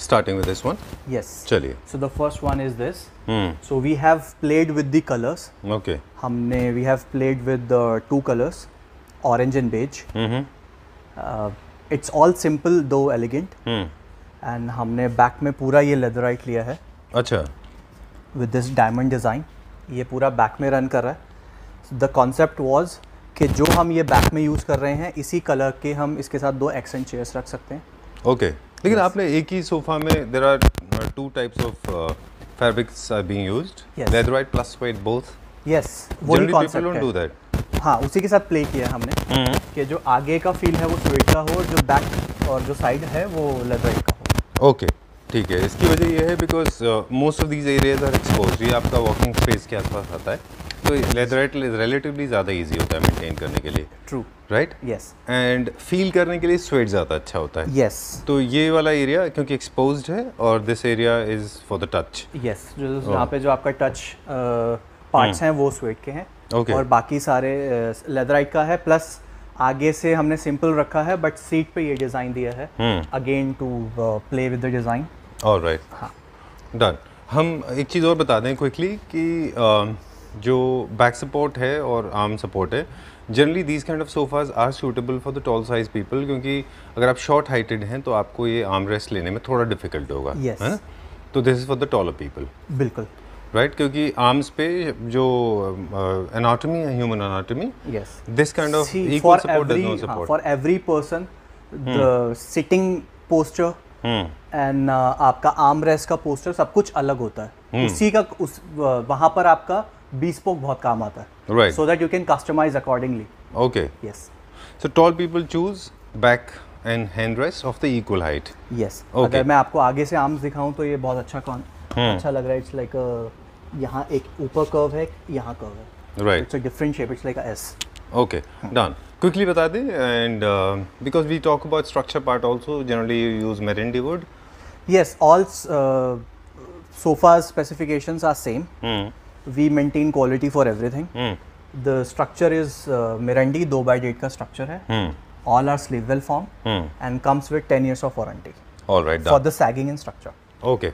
Starting with this one. Yes. चलिए. So the first one is this. So we have played with the colors. Okay. we have played with the two colors, orange and beige. It's all simple though elegant. And हमने back में पूरा ये leatherite लिया है. अच्छा. With this diamond design. ये पूरा back में run कर रहा है. So the concept was कि जो हम ये back में use कर रहे हैं इसी color के हम इसके साथ दो accent chairs रख सकते हैं. Okay. लेकिन आपने एक ही सोफा में there are two types of fabrics are being used. Yes. Leatherite plus suede both. Yes. वही Generally concept people don't है. do that. हाँ, उसी के साथ प्ले किया हमने कि जो आगे का फील है वो स्वेट का हो और जो बैक और जो साइड है वो लेदराइट का हो. ओके, ठीक है. इसकी वजह ये है because most of these areas are exposed. ये आपका वॉकिंग स्पेस के आसपास आता है, तो लेदराइट रिलेटिवली ज़्यादा इजी होता है मेंटेन करने के लिए. True. Right. Yes. And feel करने के लिए स्वेट ज़्यादा अच्छा होता है. यस. तो ये वाला एरिया क्योंकि एक्सपोज्ड है और this area is for the touch. Yes. जो यहाँ पे जो आपका टच पार्ट्स हैं वो स्वेट के हैं. Okay. और बाकी सारे लेदराइट का है. प्लस आगे से हमने सिंपल रखा है बट सीट पे ये डिज़ाइन दिया है again to play with the design. Alright. हाँ. डन. हम एक चीज़ और बता दें क्विकली कि जो बैक सपोर्ट है और आर्म सपोर्ट है, generally these kind of sofas are suitable for the tall size people, क्योंकि अगर आप शॉर्ट हाइटेड हैं तो आपको ये आर्म रेस्ट लेने में थोड़ा डिफिकल्ट होगा. Yes. है ना. तो this is for the taller people. बिल्कुल. राइट. क्योंकि आर्म्स पे जो एनाटॉमी है, human anatomy, yes, this kind of equal support does not support for every person. The sitting posture and आपका आर्म रेस्ट का पोस्टर सब कुछ अलग होता है. उसी का उस वहाँ पर आपका bespoke बहुत काम आता है. Right. So that you can customize accordingly. Okay. Yes. So tall people choose back and hand rest of the equal height. Yes. Okay. अगर मैं आपको आगे से आर्म्स दिखाऊं तो ये बहुत अच्छा लग रहा है. इट्स लाइक यहाँ एक ऊपर कर्व है, यहाँ कर्व है. Right. It's a different shape. It's like a S. Okay. Done. Quickly बता दें, and because we talk about structure part also, generally you use Merendy wood. Yes. All sofas specifications are same. We maintain quality for everything. The structure is Merendy 2x8 का structure है. All are sleeve well formed and comes with 10 years of warranty. All right. Done. For the sagging and structure. Okay.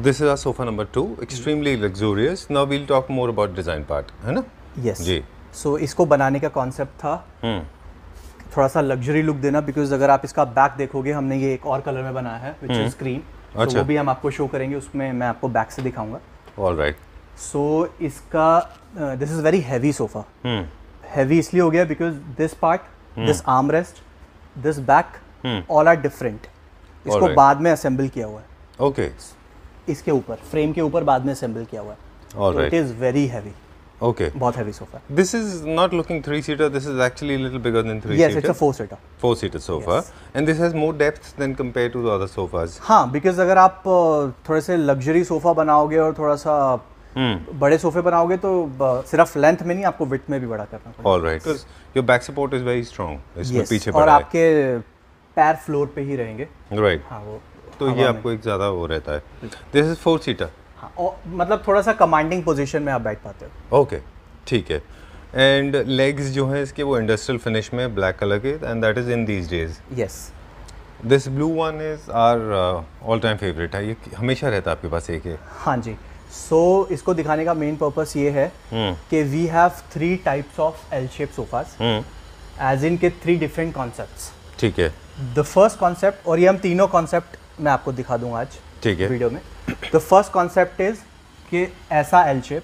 This is our sofa number 2. Extremely luxurious. Now we'll talk more about design part. है ना? Yes. जी. So इसको बनाने का concept था थोड़ा सा luxury look देना, because अगर आप इसका बैक देखोगे हमने ये एक और कलर में बनाया है which is cream. अच्छा. वो भी हम आपको शो करेंगे, उसमें मैं आपको बैक से दिखाऊंगा. All right. So इसका this is very heavy sofa. Heavy इसलिए हो गया because this part, this armrest, this back, all are different. इसको right. बाद में assemble किया हुआ है. Okay. इसके ऊपर फ्रेम के ऊपर बाद में assemble किया हुआ है. All right. It is very heavy. Okay. बहुत heavy sofa. This is not looking 3-seater. This is actually a little bigger than 3-seater. Yes, it's a 4-seater. 4-seater sofa. Yes. And this has more depth than compared to the other sofas. हाँ, because अगर आप थोड़े से luxury sofa बनाओगे और थोड़ा सा बड़े सोफे बनाओगे तो सिर्फ लेंथ में नहीं, आपको विड्थ में भी बड़ा करना पड़ेगा. All right. Because your back support is very strong. इसमें Yes. पीछे और बड़ा है. आपके पैर फ्लोर पे ही रहेंगे. Right. हाँ, वो तो ये आपको एक ज़्यादा वो रहता है. This is 4-seater. हाँ, और मतलब थोड़ा सा कमांडिंग पोजीशन में आप बैठ पाते हो. Okay. ठीक है. एंड लेग्स जो हैं इसके वो इंडस्ट्रियल फिनिश में ब्लैक कलर के, and that is in these days. Yes. This blue one is our all time favourite है. ये हमेशा रहता है आपके पास एक है. हाँ जी. सो इसको दिखाने का मेन पर्पस ये है कि we have 3 types of L shape sofas, as in के 3 डिफरेंट कॉन्सेप्ट्स. ठीक है. द फर्स्ट कॉन्सेप्ट, और ये हम तीनों कॉन्सेप्ट मैं आपको दिखा दूंगा आज. ठीक है. वीडियो में. द फर्स्ट कॉन्सेप्ट इज कि ऐसा एल शेप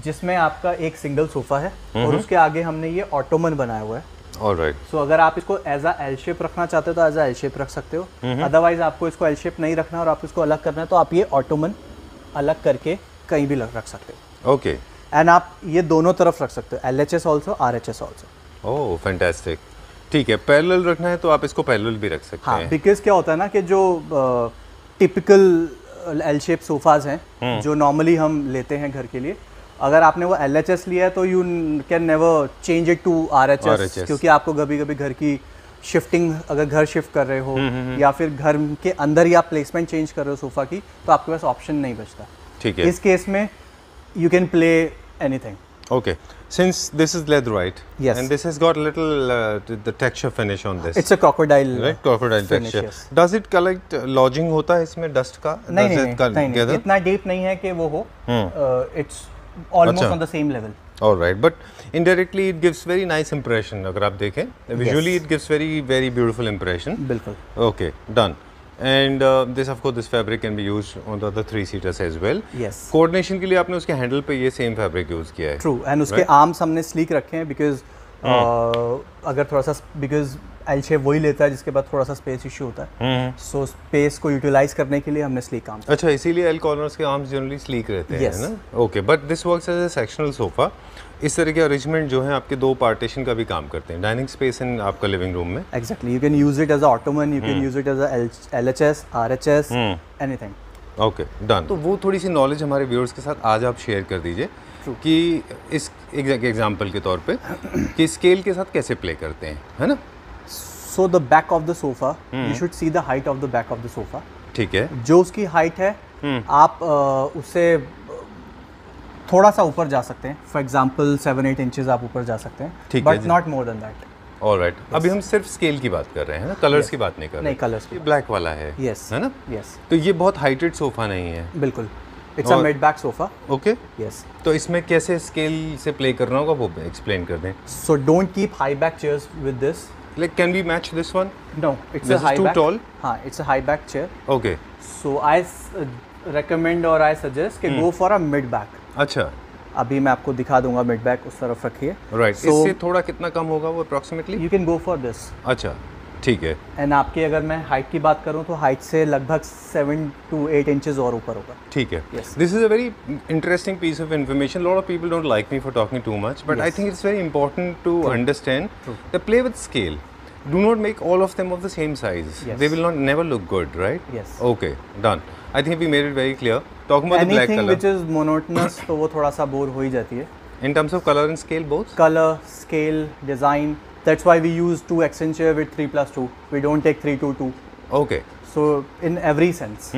जिसमें आपका एक सिंगल सोफा है और उसके आगे हमने ये ऑटोमन बनाया हुआ है. ऑलराइट. सो अगर आप इसको एज अ एल शेप रखना चाहते हो तो एज अ एल शेप रख सकते हो. अदरवाइज आपको इसको एल शेप नहीं रखना और आप इसको अलग करना है तो आप ये ऑटोमन अलग करके कहीं भी रख सकते हो. ओके. एंड आप ये दोनों तरफ रख सकते हो, LHS also, RHS also. Oh fantastic. ठीक है. पैरेलल रखना है तो आप इसको पैरेलल भी रख सकते हैं. बिकॉज क्या होता है ना कि जो टिपिकल एल शेप सोफाज हैं जो नॉर्मली हम लेते हैं घर के लिए, अगर आपने वो LHS लिया है तो you can never change it to RHS, क्योंकि आपको कभी कभी घर की शिफ्टिंग, अगर घर शिफ्ट कर रहे हो या फिर घर के अंदर ही आप प्लेसमेंट चेंज कर रहे हो सोफा की, तो आपके पास ऑप्शन नहीं बचता. ठीक है. इस केस में you can play anything. Okay. Since this is leatherite, Yes. and this has got a little the texture finish on this, it's a crocodile right? Crocodile finish, texture. yes. Does it collect lodging होता है इसमें dust का? नहीं Does नहीं it नहीं नहीं, gather? इतना deep नहीं है कि वो हो, इट्स ऑलमोस्ट अच्छा। On the same level. All right, but indirectly it gives very nice impression. अगर आप देखें, visually it gives very beautiful impression. बिल्कुल. Okay, done. And this of course this fabric can be used on the other 3-seaters as well. Yes. Coordination के लिए आपने उसके handle पे ये same fabric use किया है. ट्रू. एंड उसके आर्म्स हमने स्लीक रखे हैं बिकॉज अगर थोड़ा सा, बिकॉज एल शेप वही लेता है जिसके बाद थोड़ा सा स्पेस इशू होता है, सो स्पेस को यूटिलाइज करने के लिए हमने स्लीक आर्म्स. अच्छा, इसीलिए एल कॉर्नर्स के आर्म्स जनरली स्लीक रहते हैं, Yes. है ना? Okay, but this works as a sectional sofa. इस तरह के अरेंजमेंट जो है आपके 2 पार्टीशन का भी काम करते हैं, डाइनिंग स्पेस इन आपका लिविंग रूम में. Exactly. You can use it as a ottoman, you can use it as a LHS, RHS, anything. Okay, done. तो वो थोड़ी सी नॉलेज हमारे व्यूअर्स के साथ आज आप शेयर कर दीजिए कि इस एग्जांपल के तौर पे कि स्केल के साथ कैसे प्ले करते हैं, है ना? So the back of the sofa, you should see the height of the back of the sofa. ठीक है. जो उसकी हाइट है, आप उससे थोड़ा सा ऊपर जा सकते हैं. फॉर एग्जाम्पल 7-8 इंचेस आप ऊपर जा सकते हैं, ठीक है बट जी. Not more than that. Alright. अभी हम सिर्फ स्केल की बात कर रहे हैं ना, कलर्स की बात नहीं कर रहे. नहीं, colours की ये ब्लैक वाला है, Yes. है ना? Yes. तो ये बहुत हाइटेड सोफा नहीं है. बिल्कुल. इट्स अ और- mid back sofa. Okay. Yes. तो इसमें कैसे स्केल से प्ले करना होगा वो एक्सप्लेन कर दें. So don't keep high back chairs with this. Like, can we match this one? No, it's This a is high too back. tall? हाँ, it's a high back chair. Okay. So I recommend or I suggest कि go for a mid back. अच्छा. अभी मैं आपको दिखा दूंगा mid back, उस तरफ रखिए. राइट. So इससे थोड़ा कितना कम होगा वो approximately? you can go for this. अच्छा, ठीक है. एंड आपकी अगर मैं हाइट की बात करूं तो हाइट से लगभग 7 to 8 इंचेस और ऊपर होगा. ठीक है. Yes. This is a very interesting piece of information. A lot of people don't like me for talking too much, but I Yes. think it's very important to understand the play with scale. Do not make all of them of the same size. Yes. They will not never look good, right? Yes. Okay, done. I think we made it very clear. Talking about the black Anything color. which is monotonous तो वो थोड़ा सा bore हो ही जाती है. In terms of color and scale, both? Color, scale, design. That's why we use 2 accent chair with 3+2. We don't take 3-2-2. Okay. So in every sense,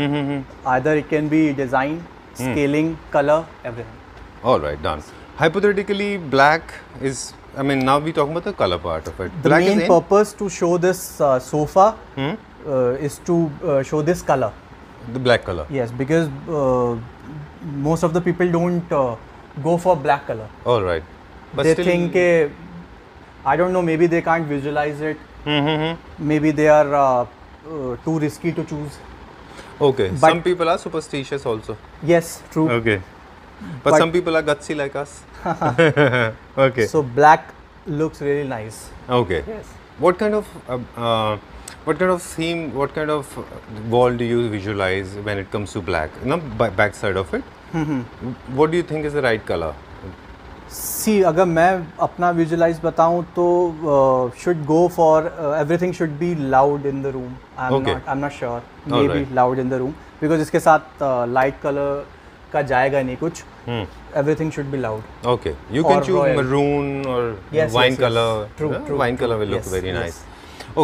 either it can be design, scaling, color, everything. All right, done. Hypothetically, black is. I mean, now we talking about the color part of it. The Black main is in. purpose to show this sofa is to show this color. The black color. Yes, because most of the people don't go for black color. All right. But They still, think, I don't know, maybe they can't visualize it. Maybe they are too risky to choose. Okay. But- Some people are superstitious also. Yes, true. Okay. But some people are gutsy like us. Okay. So black looks really nice. Okay. Yes. What kind of theme, what kind of wall do you visualize when it comes to black? No, back side of it. What do you think is the right color? See, अगर मैं अपना visualize बताऊं तो should go for everything should be loud in the room. Okay. I'm not sure. All Maybe right. loud in the room because इसके साथ light color का जाएगा नहीं कुछ. Everything should be loud. Okay. You can Or choose royal. maroon or Yes, wine yes, yes. color. True, Yeah, true, wine true. color will look Yes, very yes. nice.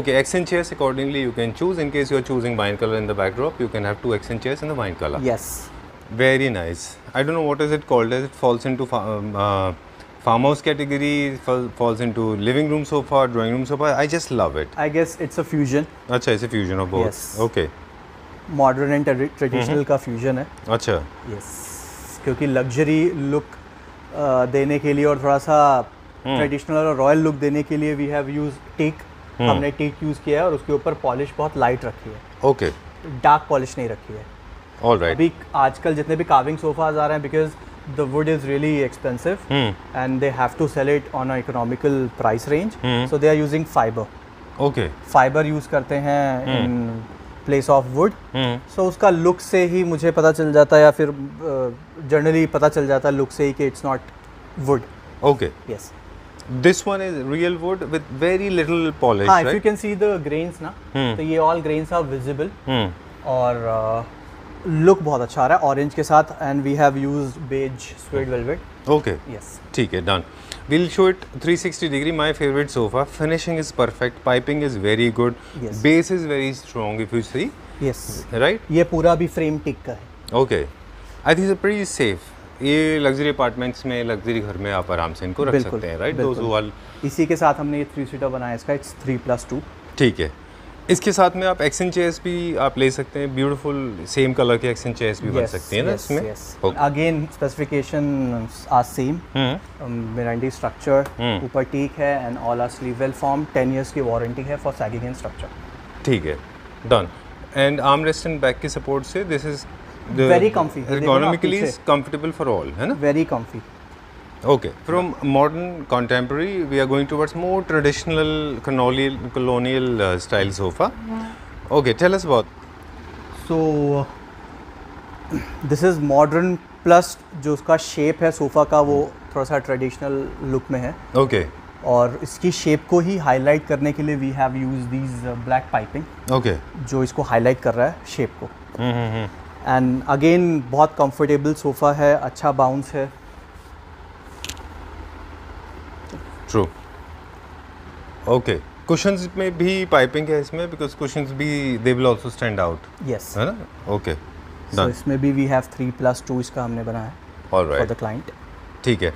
Okay, accent chairs accordingly you can choose. In case you are choosing wine color in the backdrop, you can have 2 accent chairs in the wine color. Yes. Very nice. I don't know what is it called. As it falls into farmhouse category, falls into living room sofa, drawing room sofa. I just love it. I guess it's a fusion. अच्छा, it's a fusion of both. Yes. Okay. Modern and traditional का fusion है. अच्छा. Yes. क्योंकि luxury look देने के लिए और थोड़ा सा ट्रेडिशनल और रॉयल लुक देने के लिए वी हैव यूज टीक. हमने टीक यूज़ किया है और उसके ऊपर पॉलिश बहुत लाइट रखी है. Okay. डार्क पॉलिश नहीं रखी है. All right. अभी आजकल जितने भी कार्विंग सोफाज आ रहे हैं because the wood is really expensive and they have to sell it on a economical price range, so they are using fibre. Okay. Fibre use करते हैं in place of wood. So उसका look से ही मुझे पता चल जाता है या फिर जनरली पता चल जाता है लुक से ही कि it's not would. Okay. Yes. This one is real wood with very little polish, हाँ, if you right? Can see the grains ना, तो ये ऑल ग्रेन्स आर विजिबल और लुक बहुत अच्छा आ रहा है ऑरेंज के साथ. And we have used beige suede velvet. Okay. Yes. ठीक है, done. We'll show it 360 degree. My favorite sofa. Finishing is perfect. Piping is very good. Yes. Base is very strong. If you see, yes. right? ये पूरा भी frame टिक का है. Okay. I think it's pretty safe. ये luxury apartments में, luxury घर में आप आराम से इनको रख बिल्कुल, सकते हैं, राइट? बिल्कुल। दोज वाल इसी के साथ हमने ये 3 सीटर बनाया इसका, इट्स 3+2। ठीक है। इसके साथ में आप एक्शन चेयर्स भी आप ले सकते हैं, ब्यूटीफुल सेम कलर के एक्शन चेयर्स भी बन सकती हैं ना इसमें। Okay. Again specification are same, meranti structure, ऊपर टीक है and all are sleeve well form, 10 years की वारंटी है फॉर सैगिंग एंड स्ट्रक्चर। ठीक है, done. And arm rest and back के सपोर्ट से this is very comfy, ergonomically is comfortable for all, है ना? Very comfy. Okay, from modern contemporary we are going towards more traditional colonial style sofa. Okay, tell us about. So this is modern plus जो उसका shape है sofa का वो थोड़ा सा traditional look में है। Okay. और इसकी शेप को ही हाईलाइट करने के लिए we have use these black piping, Okay. जो इसको हाईलाइट कर रहा है शेप को। एंड अगेन बहुत कंफर्टेबल सोफ़ा है, अच्छा बाउंस है। True. Okay. Cushions में भी पाइपिंग है इसमें, because cushions भी they will also stand out. Yes, है ना? Okay. सो Done. इसमें भी वी हैव 3+2 इसका हमने बनाया All for right. The client. ठीक है।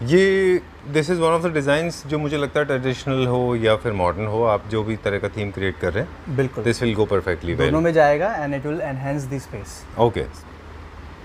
ये this is one of the designs जो मुझे लगता है ट्रेडिशनल हो या फिर मॉडर्न हो, आप जो भी तरह का थीम क्रिएट कर रहे हैं, बिल्कुल this will go perfectly well. दोनों में जाएगा and it will enhance the space. Okay.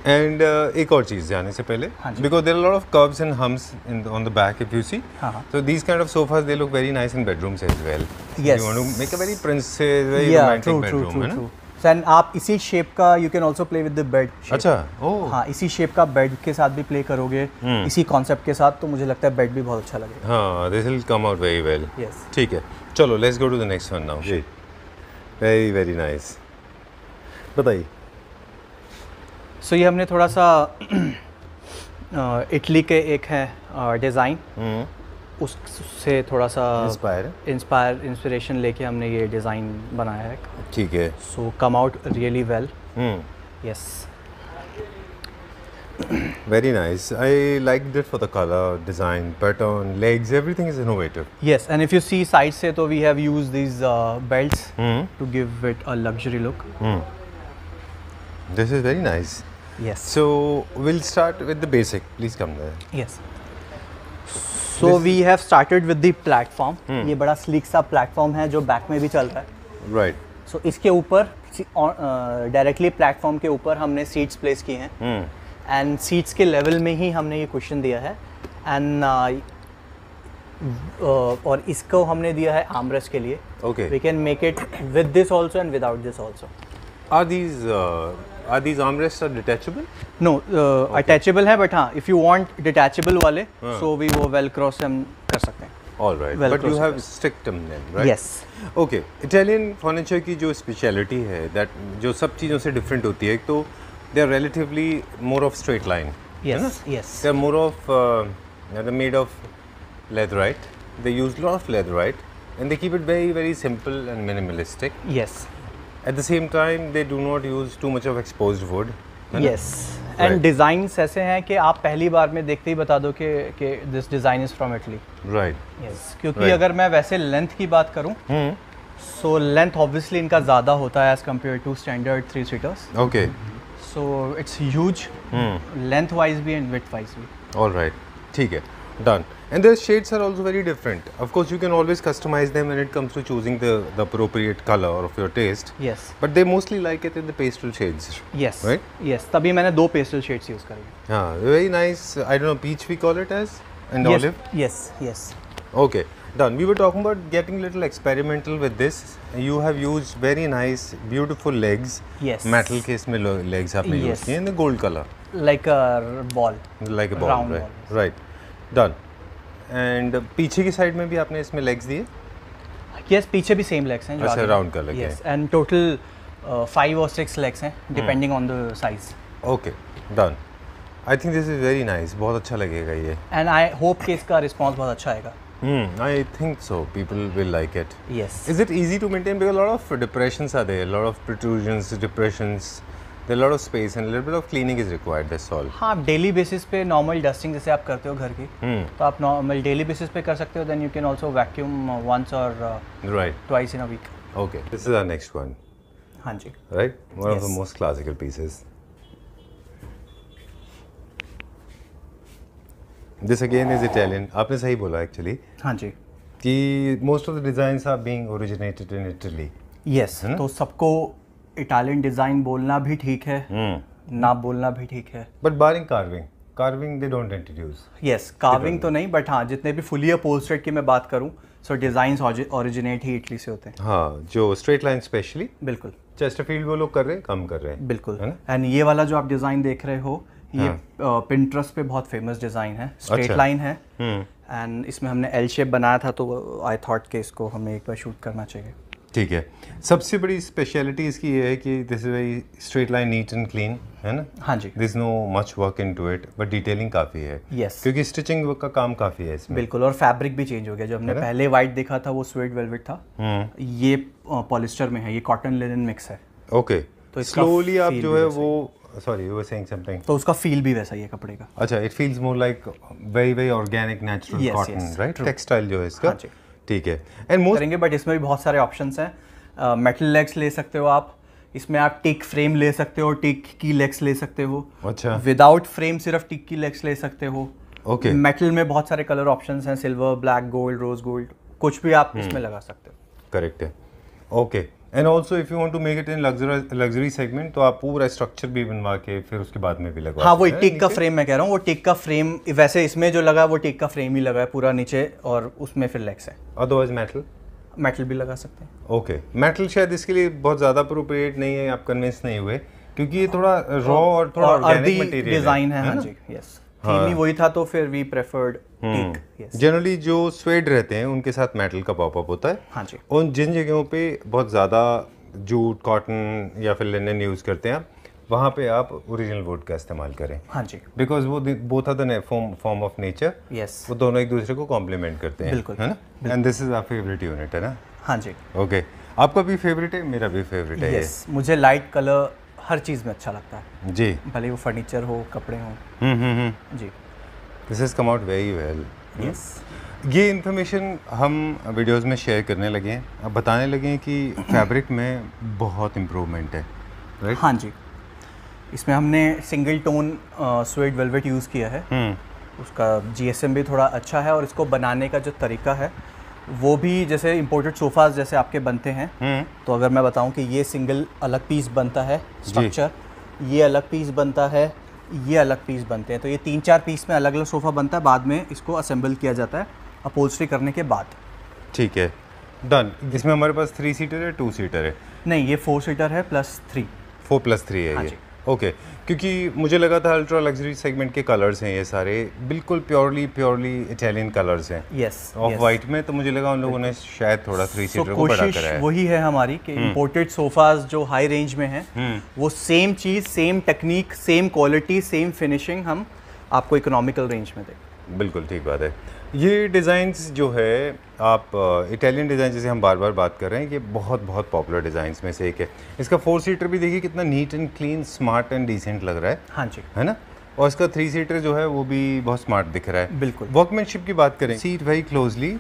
And एक और चीज़ जाने से पहले, हाँ जी। Because there are lot of curves and humps in on the back if you see, हाँ। so these kind of sofas they look very nice in bedrooms as well. Yes. You want to make a very princess, very Yeah, romantic true, bedroom, true, है ना? true. And आप इसी shape का you can also play with the bed. अच्छा, ओह, हाँ, इसी shape का bed के साथ भी प्ले करोगे, इसी कॉन्सेप्ट के साथ, तो मुझे लगता है बेड भी बहुत अच्छा लगेगा। हाँ, this will come out very well. Yes, ठीक है, चलो let's go to the next one now. जी, वेरी वेरी नाइस। बताइए। सो ये हमने थोड़ा सा इटली के एक है डिज़ाइन, उससे थोड़ा सा इंस्पिरेशन लेके हमने ये डिज़ाइन बनाया है। ठीक है। So come out really well. Yes, Very nice. I liked it for the color, design, pattern, legs, everything is innovative. Yes, and if you see side से तो we have use this belts to give it a luxury look. This is very nice. Yes, So we'll start with the basic. Please come there. Yes. So we have started with the platform. ये बड़ा sleek सा platform है जो back में भी चल रहा है। Right. सो इसके ऊपर डायरेक्टली प्लेटफॉर्म के ऊपर हमने सीट्स प्लेस किए हैं एंड सीट्स के लेवल में ही हमने ये क्वेश्चन दिया है एंड और इसको हमने दिया है आर्मरेस्ट के लिए। Okay. We can make it with this also and without this also. Are these armrests are detachable? No, attachable है, बट हाँ, इफ़ यू वांट डिटैचेबल वाले सो वी वो वेल क्रॉस हम कर सकते हैं। All right. Well But you have sticked them then, right? Yes. Okay. Italian furniture की जो speciality है, that जो सब चीज़ों से different होती है, एक तो they are relatively more of straight line. Yes, yes. They are more of they're made of leatherite. They use lot of leatherite, and they keep it very very simple and minimalistic. Yes. At the same time, they do not use too much of exposed wood. है ना? Yes. And designs ऐसे हैं कि आप पहली बार में देखते ही बता दो कि this design is from Italy. Right. Yes, क्योंकि Right. अगर मैं वैसे लेंथ की बात करूं सो लेंथ ऑब्वियसली इनका ज़्यादा होता है as compared to standard 3 seaters. Okay. So it's huge lengthwise भी एंड विड्थ वाइज भी। All right. ठीक है. Done. And their shades are also very different. Of course, you can always customize them when it comes to choosing the appropriate color of your taste. Yes, But they mostly like it in the pastel shades. Yes, Right? Yes, तभी मैंने 2 pastel shades use करे। Yeah, very nice. I don't know, peach we call it as, and olive. Yes, yes. Okay, done. We were talking about getting little experimental with this. You have used very nice, beautiful legs. Yes. Metal के इसमें legs आपने Yes. use किए in the gold color, like a ball. like a ball, Round right? ball. Right. Done. And पीछे की side में भी आपने इसमें legs दिए? यस, पीछे भी सेम लेग्स हैं जो अच्छा, आगे। round color के। यस, एंड टोटल 5 और 6 लेग्स हैं depending on the size. Okay, done. I think this is very nice. बहुत अच्छा लगेगा ये. एंड आई होप कि इसका रिस्पॉन्स बहुत अच्छा आएगा। I think so. People will like it. Yes, Is it easy to maintain? Because a lot of depressions are there, a lot of protrusions, depressions. There are a lot of space and a little bit of cleaning is required. That's all. हाँ, आप daily basis पे normal dusting जैसे आप करते हो घर की, तो आप नॉर्मल डेली बेसिस पे कर सकते हो। Then you can also vacuum once और Right. Twice in a week. Okay. This is our next one. हाँ जी। Right. One of the Yes. most classical pieces. This again is Italian, आपने सही बोला एक्चुअली हाँ जी, कि most of the designs are being originated in Italy. Yes, तो सबको इटालियन डिज़ाइन बोलना भी ठीक है, ना बोलना भी ठीक है। But barring carving they don't introduce. Yes, carving तो नहीं, बट हाँ जितने भी फुली अपहोल्स्टर्ड की मैं बात करूँ, सो डिज़ाइंस ओरिजिनेट ही इटली से होते हैं। हाँ, जो स्ट्रेट लाइन स्पेशली बिल्कुल चेस्टरफील्ड वो लोग कर रहे हैं, कम कर रहे हैं। बिल्कुल। है ना? एंड ये वाला जो आप डिज़ाइन देख रहे हो, ये पिंटरेस्ट पे बहुत फेमस डिज़ाइन है, स्ट्रेट अच्छा। लाइन है, एंड इसमें हमने एल शेप बनाया था, तो आई थॉट कि इसको हमें एक बार शूट करना चाहिए। ठीक है, सबसे बड़ी स्पेशलिटी इसकी ये है कि this is very straight line, neat and clean, है ना? हाँ जी, this no much work into it, but detailing काफ़ी है। यस, क्योंकि स्टिचिंग वर्क का काम काफ़ी है इसमें। बिल्कुल। और फैब्रिक भी चेंज हो गया, जो हमने पहले वाइट देखा था वो स्वेट वेलवेट था, ये पॉलिस्टर में है, ये कॉटन लिनन मिक्स है। ओके, तो इसका स्लोली आप feel जो भी है वैसा वो, sorry you were saying something. तो उसका फील भी वैसा ही है कपड़े का। अच्छा, it feels more like very very organic natural Yes, cotton, yes, right? true. Textile जो है इसका। हाँ जी। ठीक है, एंड मोस्ट करेंगे, बट इसमें भी बहुत सारे ऑप्शंस हैं। मेटल लेग्स ले सकते हो आप, इसमें आप टिक फ्रेम ले सकते हो, टिक की लेग्स ले सकते हो, अच्छा, विदाउट फ्रेम सिर्फ टिक की लेग्स ले सकते हो। ओके, मेटल में बहुत सारे कलर ऑप्शंस हैं, silver, black, gold, rose gold, कुछ भी आप इसमें लगा सकते हो। करेक्ट है। Okay, and also if you want to make it in luxury segment, तो आप पूरा स्ट्रक्चर भी बनवा के फिर उसके बाद में भी लगवा हाँ, वही सकते हैं टिक का नीचे। फ्रेम मैं कह रहा हूँ, वो टिक का फ्रेम वैसे इसमें जो लगा है वो टिक का फ्रेम ही लगा है पूरा नीचे, और उसमें फिर लेग्स है। अदरवाइज मेटल, मेटल भी लगा सकते हैं। ओके। मेटल शायद इसके लिए बहुत ज़्यादा अप्रोप्रिएट नहीं है, आप कन्विंस नहीं हुए, क्योंकि ये थोड़ा रॉ और थोड़ा ऑर्गेनिक मटेरियल डिजाइन है। हाँ जी, यस, थीम ही वही था, तो फिर we preferred teak. Yes, generally जो स्वेड रहते हैं उनके साथ मेटल का पॉपअप होता है। हाँ जी, और जिन जगहों पे बहुत ज़्यादा जूट, कॉटन या फिर लिनन यूज़ करते हैं आप, वहाँ पे आप ओरिजिनल वुड का इस्तेमाल करें, हाँ जी, बिकॉज वो both are the form of nature, yes, वो दोनों एक दूसरे को कॉम्प्लीमेंट करते हैं, बिल्कुल, है ना? And this is our favourite unit, है ना? हाँ जी, ओके, आपका भी फेवरेट है, मेरा भी फेवरेट है यस। मुझे लाइट कलर हर चीज़ में अच्छा लगता है, ये। जी, भले वो फर्नीचर हो, कपड़े हों। जी, this is come out very well. Yes, ये इन्फॉर्मेशन हम वीडियोस में शेयर करने लगे हैं, अब बताने लगे हैं कि फैब्रिक में बहुत इम्प्रूवमेंट है, राइट? हाँ जी। इसमें हमने single tone sweat velvet use किया है, उसका जीएसएम भी थोड़ा अच्छा है, और इसको बनाने का जो तरीका है वो भी जैसे इंपोर्टेड सोफ़ाज जैसे आपके बनते हैं, तो अगर मैं बताऊं कि ये सिंगल अलग पीस बनता है स्ट्रक्चर, ये अलग पीस बनता है, ये अलग पीस बनते हैं, तो ये 3-4 पीस में अलग अलग सोफ़ा बनता है, बाद में इसको असेंबल किया जाता है अपहोल्स्ट्री करने के बाद। ठीक है, डन। इसमें हमारे पास 3 सीटर है, 2 सीटर है? नहीं, ये 4 सीटर है +3। 4+3 है हाँ ये। जी। ओके, क्योंकि मुझे लगा था अल्ट्रा लग्जरी सेगमेंट के कलर्स हैं ये सारे, बिल्कुल प्योरली इटालियन कलर्स हैं, यस, ऑफ वाइट में, तो मुझे लगा उन लोगों ने शायद थोड़ा 3 सो सीटर को बड़ा कोशिश कराया है। वही है हमारी कि इंपोर्टेड सोफाज जो हाई रेंज में हैं वो सेम चीज़, same technique, same quality, same finishing हम आपको इकोनॉमिकल रेंज में दें। बिल्कुल ठीक बात है। ये डिज़ाइंस जो है, आप इटालियन डिज़ाइन जैसे हम बार बार बात कर रहे हैं, ये बहुत बहुत पॉपुलर डिज़ाइंस में से एक है। इसका 4 सीटर भी देखिए कितना neat and clean, smart and decent लग रहा है, हाँ जी, है ना? और इसका 3 सीटर जो है वो भी बहुत स्मार्ट दिख रहा है। बिल्कुल। वर्कमैनशिप की बात करें, seat very closely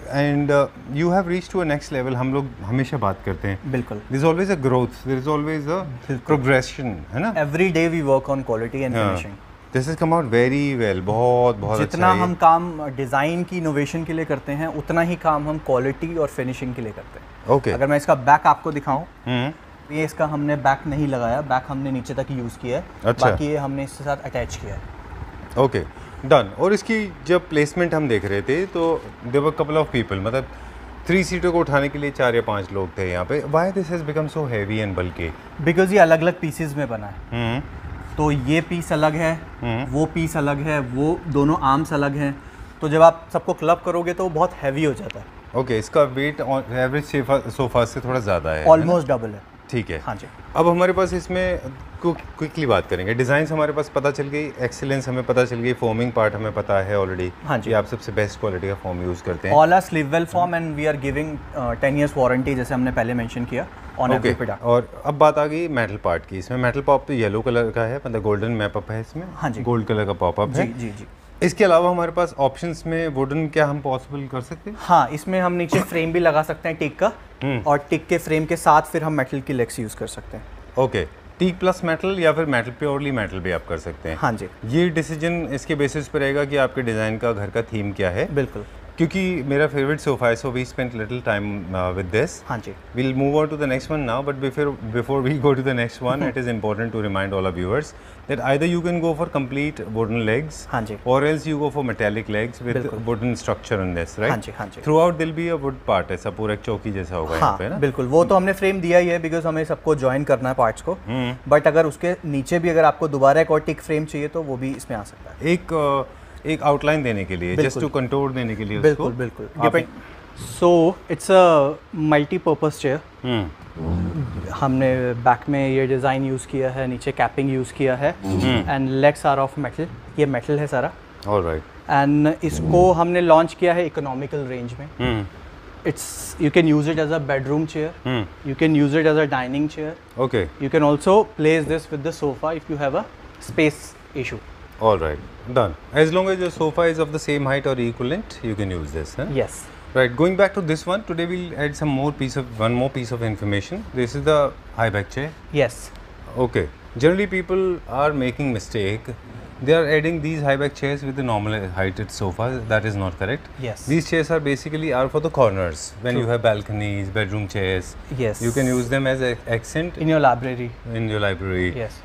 and you have reach to a next level. हम लोग हमेशा बात करते हैं, बिल्कुल, there is always a growth, there is always a progression, है ना? Every day we work on quality and finishing. This is come out very well, बहुत बहुत जितना अच्छा है हम काम डिज़ाइन की इनोवेशन के लिए करते हैं, उतना ही काम हम क्वालिटी और फिनिशिंग के लिए करते हैं। ओके। अगर मैं इसका बैक आपको दिखाऊं, ये इसका हमने बैक नहीं लगाया, बैक हमने नीचे तक यूज़ किया है, अच्छा। बाकी ये हमने इसके साथ अटैच किया है। Okay, done. और इसकी जब प्लेसमेंट हम देख रहे थे तो there were couple of people, मतलब 3 सीटर को उठाने के लिए 4 या 5 लोग थे यहाँ पे। Why this has become so heavy and bulky? Because ये अलग अलग पीसेज में बना है, तो ये पीस अलग है, वो पीस अलग है, वो दोनों आर्म्स अलग हैं, तो जब आप सबको क्लब करोगे तो वो बहुत हैवी हो जाता है। ओके, इसका वेट एवरेज सोफा से थोड़ा ज़्यादा है, ऑलमोस्ट डबल है। ठीक है। हाँ जी। अब हमारे पास इसमें क्विकली बात करेंगे, डिज़ाइंस हमारे पास पता चल गई, एक्सीलेंस हमें पता चल गई, फोमिंग पार्ट हमें पता है ऑलरेडी। हाँ जी। कि आप सबसे बेस्ट क्वालिटी का फोम यूज़ करते हैं। All are sleeve well form and we are giving 10 years warranty, जैसे हमने पहले मेंशन किया ऑन एवरी ओके, प्रोडक्ट। और अब बात आ गई मेटल पार्ट की। इसमें मेटल पॉप तो येलो कलर का है, मतलब गोल्डन मैपअप है इसमें। हाँ जी। गोल्ड कलर का पॉपअप जी है। जी जी। इसके अलावा हमारे पास ऑप्शंस में वुडन क्या हम पॉसिबल कर सकते हैं? हाँ, इसमें हम नीचे फ्रेम भी लगा सकते हैं टिक का, और टिक के फ्रेम के साथ फिर हम मेटल की लेग्स यूज़ कर सकते हैं। ओके, टीक प्लस मेटल या फिर मेटल प्योरली मेटल भी आप कर सकते हैं। हाँ जी, ये डिसीजन इसके बेसिस पे रहेगा कि आपके डिज़ाइन का घर का थीम क्या है। बिल्कुल। क्योंकि मेरा फेवरेट सोफा है, so we spent little time with this. हाँ जी, We'll move on to the next one now, but before we go to the next one, it is important to remind all our viewers that either you can go for complete wooden legs, हाँ जी, or else you go for metallic legs with wooden structure on this, right? हाँ जी, हाँ जी। Throughout there'll be a wood part, ऐसा पूरा एक चौकी जैसा होगा यहाँ हाँ पे ना। बिल्कुल, वो तो हमने फ्रेम दिया ही है बिकॉज हमें सबको ज्वाइन करना है पार्ट्स को। बट अगर उसके नीचे भी अगर आपको दोबारा एक और टिक फ्रेम चाहिए तो वो भी इसमें आ सकता है। एक आउटलाइन देने के लिए, जस्ट टू कंटूर देने के लिए उसको। बिल्कुल बिल्कुल। So it's a multipurpose chair. हमने बैक में ये डिज़ाइन यूज़ किया है, नीचे कैपिंग यूज़ किया है, and legs are of metal. ये मेटल है सारा। ऑलराइट। एंड इसको हमने लॉन्च किया है इकोनॉमिकल रेंज में। It's you can use it as a bedroom chair. You can use it as a dining chair. Okay. You can also place this with the sofa if you have a space issue. All right. Done. As long as your sofa is of the same height or equivalent, you can use this. Huh? Yes. Right. Going back to this one, today we'll add one more piece of information. This is the high back chair. Yes. Okay. Generally, people are making mistake. They are adding these high back chairs with the normal heighted sofas. That is not correct. Yes. These chairs are basically for the corners. When you have balconies, bedroom chairs. Yes. You can use them as an accent In your library. in your library. Yes.